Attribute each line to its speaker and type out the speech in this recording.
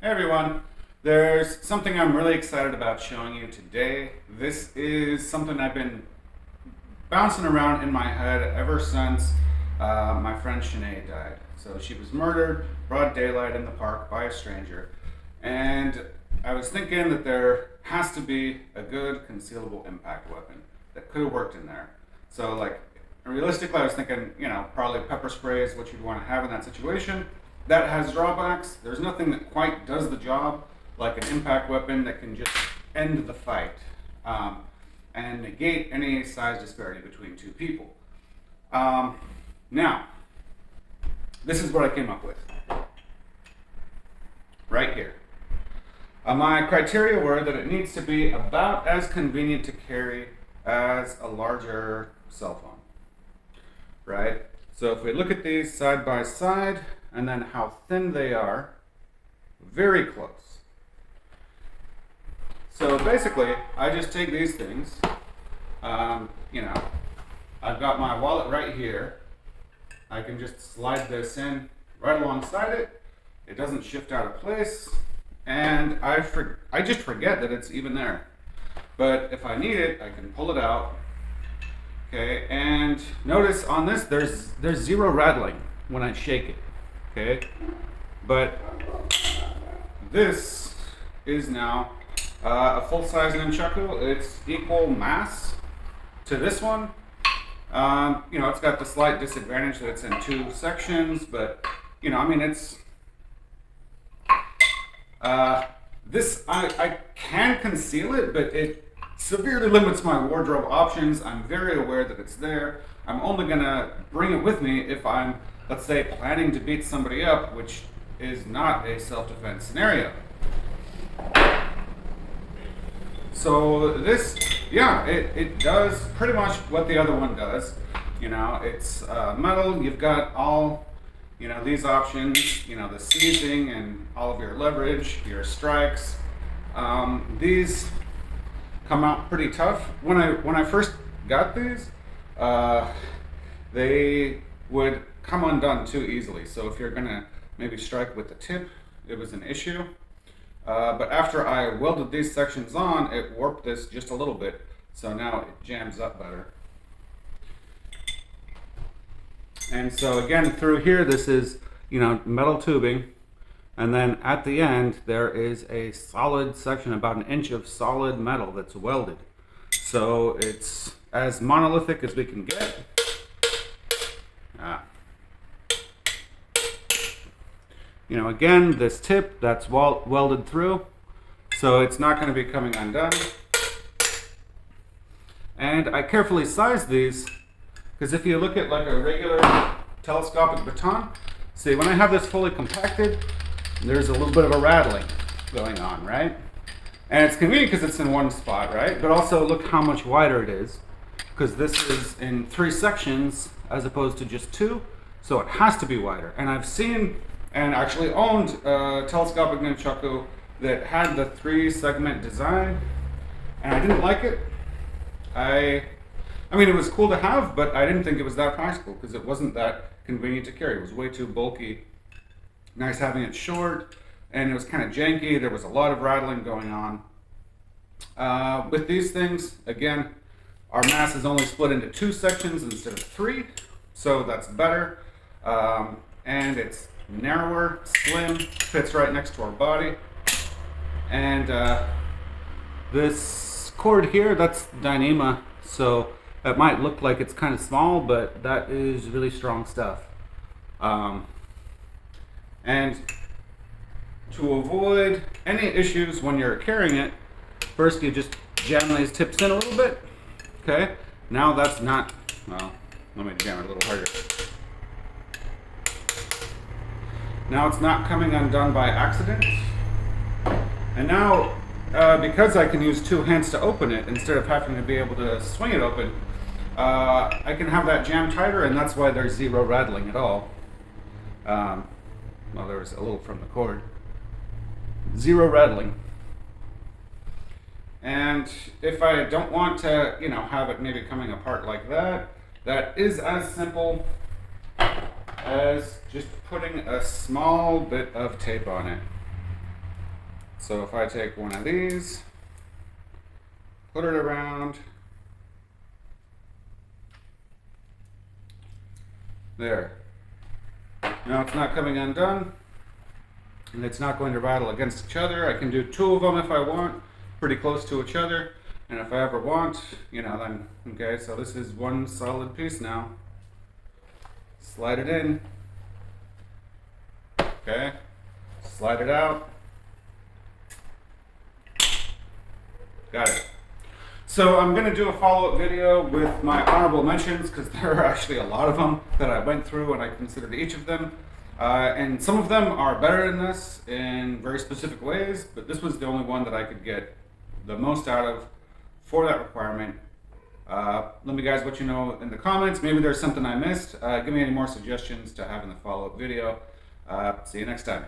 Speaker 1: Hey everyone, there's something I'm really excited about showing you today. This is something I've been bouncing around in my head ever since my friend Shanae died. So she was murdered, broad daylight in the park by a stranger. And I was thinking that there has to be a good concealable impact weapon that could have worked in there. So like realistically I was thinking, probably pepper spray is what you'd want to have in that situation. That has drawbacks. There's nothing that quite does the job like an impact weapon that can just end the fight and negate any size disparity between two people. Now, this is what I came up with right here. My criteria were that it needs to be about as convenient to carry as a larger cell phone, right? So if we look at these side by side, and then how thin they are, very close. So basically, I just take these things, I've got my wallet right here. I can just slide this in right alongside it. It doesn't shift out of place, and I just forget that it's even there. But if I need it, I can pull it out. Okay, and notice on this, there's zero rattling when I shake it. Okay, but this is now a full-size nunchaku. It's equal mass to this one. It's got the slight disadvantage that it's in two sections, but it's this I can conceal it, but it severely limits my wardrobe options. I'm very aware that it's there. I'm only gonna bring it with me if I'm, let's say, planning to beat somebody up, which is not a self-defense scenario. So this, it does pretty much what the other one does. It's metal. You've got all, these options, the seizing and all of your leverage, your strikes. These come out pretty tough. When I first got these, they would come undone too easily. So if you're gonna maybe strike with the tip, it was an issue. But after I welded these sections on, it warped this just a little bit. So now it jams up better. And so again, through here, this is, metal tubing. And then at the end, there is a solid section, about an inch of solid metal that's welded. So it's as monolithic as we can get. Again, this tip, that's welded through, so it's not going to be coming undone. And I carefully size these, because if you look at like a regular telescopic baton, see, when I have this fully compacted, there's a little bit of a rattling going on, right? And it's convenient because it's in one spot, right? But also look how much wider it is, because this is in 3 sections as opposed to just 2, so it has to be wider. And I've seen and actually owned a telescopic nunchaku that had the 3-segment design, and I didn't like it. I mean, it was cool to have, but I didn't think it was that practical because it wasn't that convenient to carry. It was way too bulky. Nice having it short, and it was kind of janky. There was a lot of rattling going on. With these things, again, our mass is only split into 2 sections instead of 3, so that's better. And it's narrower, slim, fits right next to our body. And this cord here, that's Dyneema, so it might look like it's kind of small, but that is really strong stuff. And to avoid any issues when you're carrying it, first you just jam these tips in a little bit. Okay, now that's not, well, let me jam it a little harder. Now it's not coming undone by accident. And now, because I can use 2 hands to open it instead of having to be able to swing it open, I can have that jam tighter, and that's why there's zero rattling at all. Well, there was a little from the cord. Zero rattling. And if I don't want to, have it maybe coming apart like that, that is as simple as just putting a small bit of tape on it. So if I take one of these, put it around, there. Now it's not coming undone, and it's not going to rattle against each other. I can do two of them if I want, pretty close to each other, and if I ever want, you know, then, okay, so this is one solid piece now. Slide it in, okay, slide it out, got it. So I'm going to do a follow-up video with my honorable mentions, because there are actually a lot of them that I went through and I considered each of them. And some of them are better than this in very specific ways, but this was the only one that I could get the most out of for that requirement. Let me guys what you know in the comments. Maybe there's something I missed. Give me any more suggestions to have in the follow-up video. See you next time.